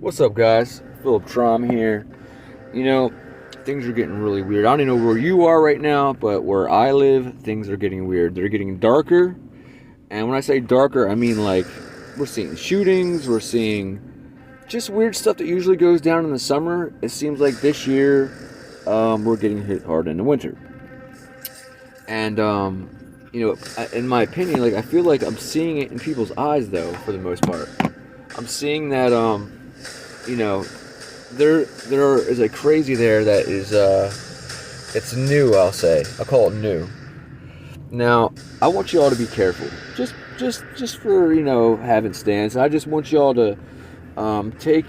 What's up, guys? Philip Trom here. You know, things are getting really weird. I don't even know where you are right now, but where I live, things are getting weird. They're getting darker, and when I say darker, I mean like we're seeing shootings, we're seeing just weird stuff that usually goes down in the summer. It seems like this year we're getting hit hard in the winter. And, in my opinion, like I feel like I'm seeing it in people's eyes, though, for the most part. I'm seeing that, you know, there is a crazy there that is it's new. I'll call it new. Now I want you all to be careful, just for having stance. I just want you all to take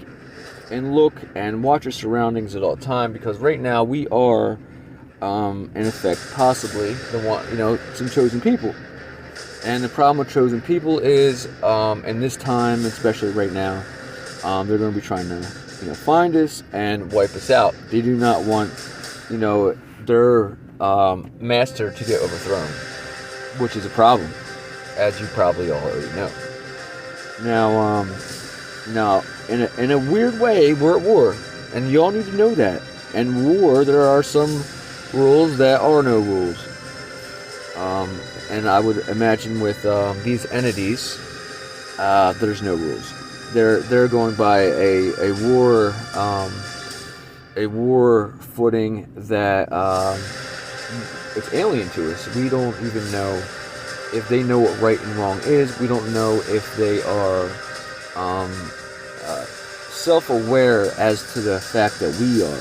and look and watch your surroundings at all time, because right now we are in effect possibly the one, some chosen people. And the problem with chosen people is in this time, especially right now, they're going to be trying to find us and wipe us out. They do not want their master to get overthrown, which is a problem, as you probably already know. Now, in a weird way, we're at war, and you all need to know that. And war, there are some rules that are no rules. And I would imagine with these entities, there's no rules. They're going by a war footing that it's alien to us. We don't even know if they know what right and wrong is. We don't know if they are self-aware as to the fact that we are.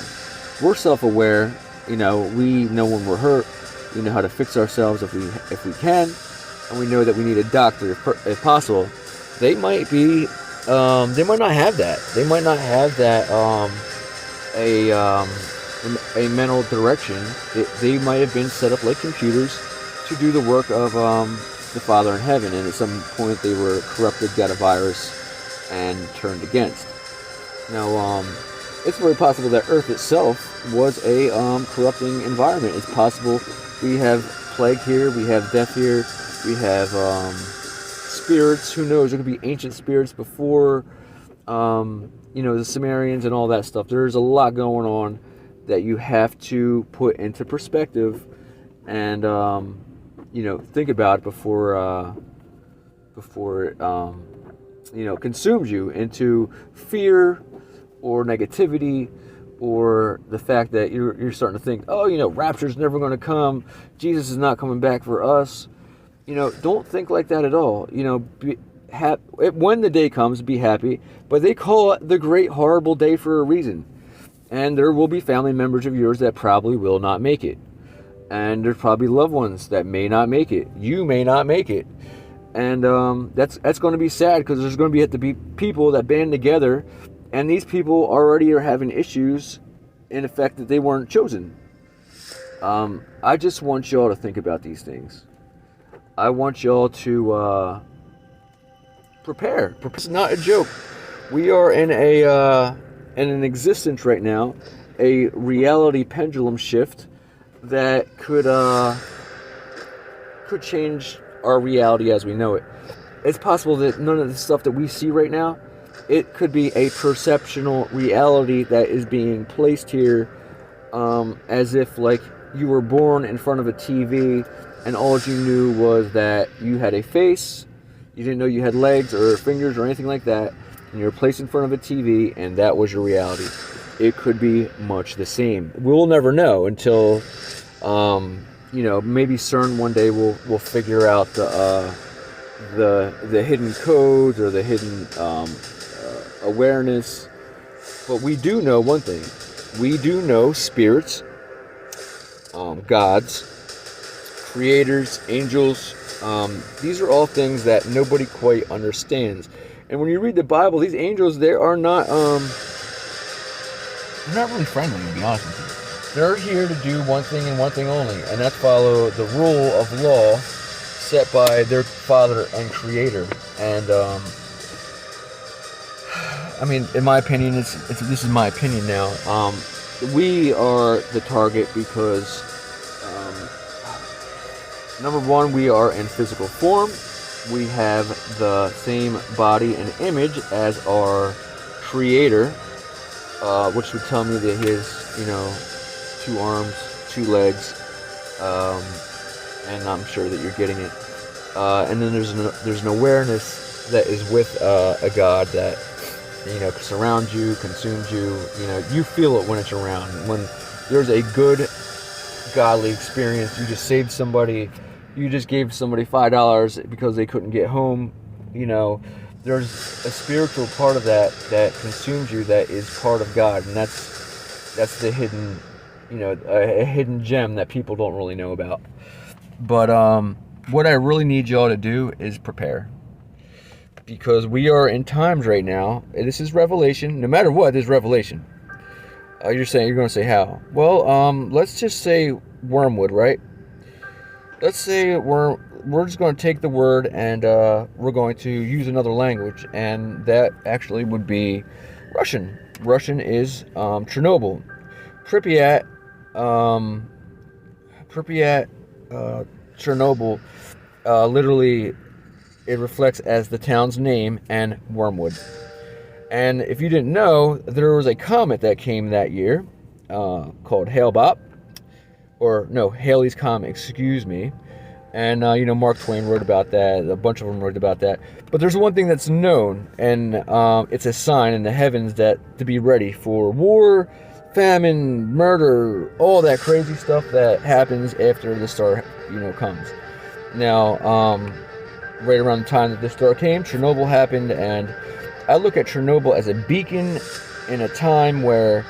We're self-aware. We know when we're hurt. We know how to fix ourselves if we can, and we know that we need a doctor if possible. They might be. They might not have that. They might not have that. A mental direction. They might have been set up like computers to do the work of the Father in heaven, and at some point they were corrupted, got a virus, and turned against. Now, it's very possible that Earth itself was a corrupting environment. It's possible we have plague here, we have death here, we have spirits. Who knows? There could be ancient spirits before, the Sumerians and all that stuff. There's a lot going on that you have to put into perspective and think about it before it consumes you into fear or negativity, or the fact that you're starting to think, rapture's never going to come, Jesus is not coming back for us. Don't think like that at all. When the day comes, be happy, but they call it the great horrible day for a reason. And there will be family members of yours that probably will not make it. And there's probably loved ones that may not make it. You may not make it. And that's going to be sad, because there's going to have to be people that band together. And these people already are having issues in the fact that they weren't chosen. I just want y'all to think about these things. I want y'all to prepare. It's not a joke. We are in an existence right now, a reality pendulum shift that could change our reality as we know it. It's possible that none of the stuff that we see right now, it could be a perceptional reality that is being placed here, as if like you were born in front of a TV and all you knew was that you had a face. You didn't know you had legs or fingers or anything like that, and you were placed in front of a TV, and that was your reality. It could be much the same. We'll never know until maybe CERN one day will figure out the hidden codes or the hidden awareness. But we do know one thing. We do know spirits, gods, creators, angels. These are all things that nobody quite understands. And when you read the Bible, these angels, they're not really friendly, to be honest with you. They're here to do one thing and one thing only, and that's follow the rule of law set by their Father and Creator. And in my opinion, this is my opinion now. We are the target because number one, we are in physical form. We have the same body and image as our creator, which would tell me that he has, 2 arms, 2 legs, and I'm sure that you're getting it. And then there's an awareness that is with a God that, surrounds you, consumes you. You feel it when it's around. When there's a good, godly experience, you just saved somebody, you just gave somebody $5 because they couldn't get home. There's a spiritual part of that consumes you, that is part of God, and that's the hidden, a hidden gem that people don't really know about. But what I really need y'all to do is prepare, because we are in times right now. This is revelation. No matter what, this is revelation. You're going to say how? Well, let's just say wormwood, right? Let's say we're just going to take the word and we're going to use another language, and that actually would be Russian. Russian is Chernobyl. Pripyat, Chernobyl, literally it reflects as the town's name and wormwood. And if you didn't know, there was a comet that came that year called Halley's Comet, excuse me. And, Mark Twain wrote about that. A bunch of them wrote about that. But there's one thing that's known, and it's a sign in the heavens that to be ready for war, famine, murder, all that crazy stuff that happens after the star, comes. Now, right around the time that this star came, Chernobyl happened, and I look at Chernobyl as a beacon in a time where,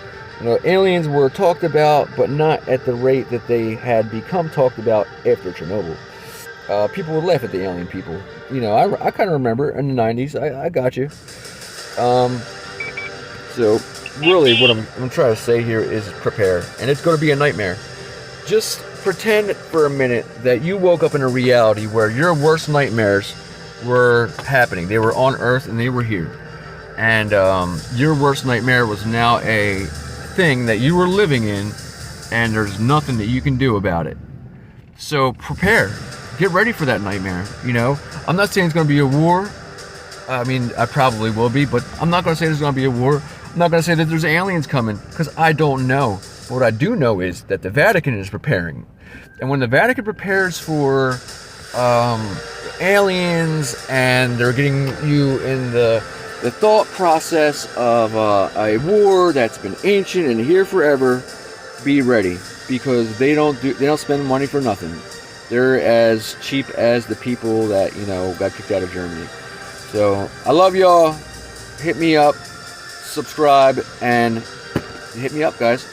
aliens were talked about, but not at the rate that they had become talked about after Chernobyl. People would laugh at the alien people. I kind of remember in the 90s. I got you. So, really, what I'm trying to say here is prepare. And it's going to be a nightmare. Just pretend for a minute that you woke up in a reality where your worst nightmares were happening. They were on Earth and they were here. And your worst nightmare was now a thing that you were living in, and there's nothing that you can do about it. So prepare. Get ready for that nightmare. I'm not saying it's going to be a war. I mean, I probably will be, but I'm not going to say there's going to be a war. I'm not going to say that there's aliens coming, because I don't know. What I do know is that the Vatican is preparing. And when the Vatican prepares for aliens, and they're getting you in the thought process of a war that's been ancient and here forever, be ready, because they don't spend money for nothing. They're as cheap as the people that got kicked out of Germany. So I love y'all. Hit me up, subscribe, and hit me up, guys.